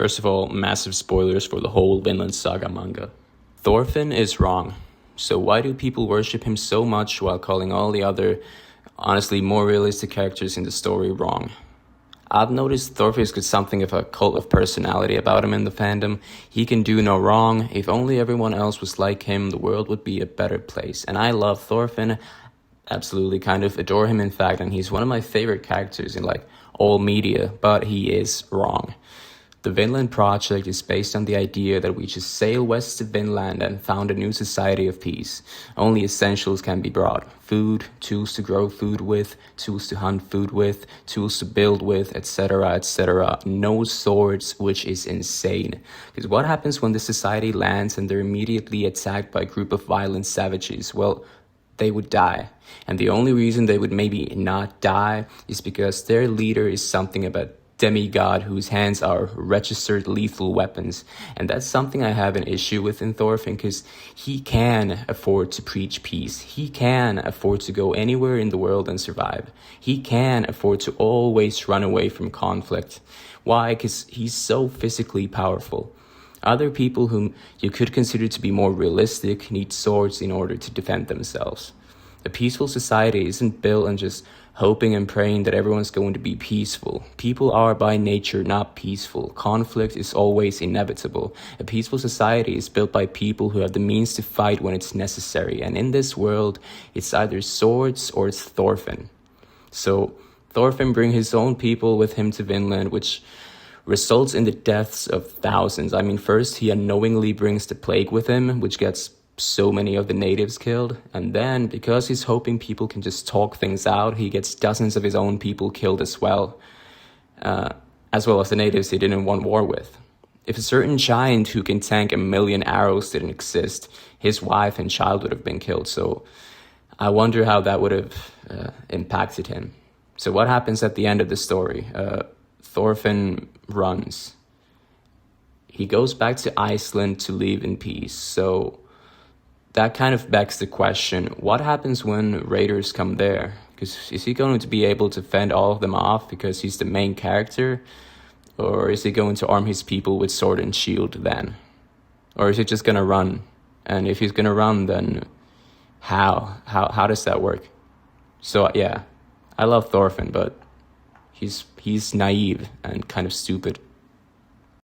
First of all, massive spoilers for the whole Vinland Saga manga. Thorfinn is wrong. So why do people worship him so much while calling all the other, honestly more realistic characters in the story wrong? I've noticed Thorfinn's got something of a cult of personality about him in the fandom. He can do no wrong. If only everyone else was like him, the world would be a better place. And I love Thorfinn. Absolutely kind of adore him, in fact, and he's one of my favorite characters in like all media, but he is wrong. The Vinland Project is based on the idea that we just sail west to Vinland and found a new society of peace. Only essentials can be brought. Food, tools to grow food with, tools to hunt food with, tools to build with, etc., etc. No swords, which is insane. Because what happens when the society lands and they're immediately attacked by a group of violent savages? Well, they would die. And the only reason they would maybe not die is because their leader is something of a demigod whose hands are registered lethal weapons. And that's something I have an issue with in Thorfinn, because he can afford to preach peace. He can afford to go anywhere in the world and survive. He can afford to always run away from conflict. Why? Because he's so physically powerful. Other people whom you could consider to be more realistic need swords in order to defend themselves. A peaceful society isn't built on just hoping and praying that everyone's going to be peaceful. People are by nature not peaceful. Conflict is always inevitable. A peaceful society is built by people who have the means to fight when it's necessary. And in this world, it's either swords or it's Thorfinn. So Thorfinn brings his own people with him to Vinland, which results in the deaths of thousands. I mean, first he unknowingly brings the plague with him, which gets so many of the natives killed. And then, because he's hoping people can just talk things out, he gets dozens of his own people killed as well as the natives he didn't want war with. If a certain giant who can tank 1,000,000 arrows didn't exist, his wife and child would have been killed. So I wonder how that would have impacted him. So what happens at the end of the story? Thorfinn runs. He goes back to Iceland to live in peace. So that kind of begs the question, what happens when raiders come there? Because is he going to be able to fend all of them off because he's the main character? Or is he going to arm his people with sword and shield then? Or is he just going to run? And if he's going to run, then how? How does that work? So yeah, I love Thorfinn, but he's naive and kind of stupid.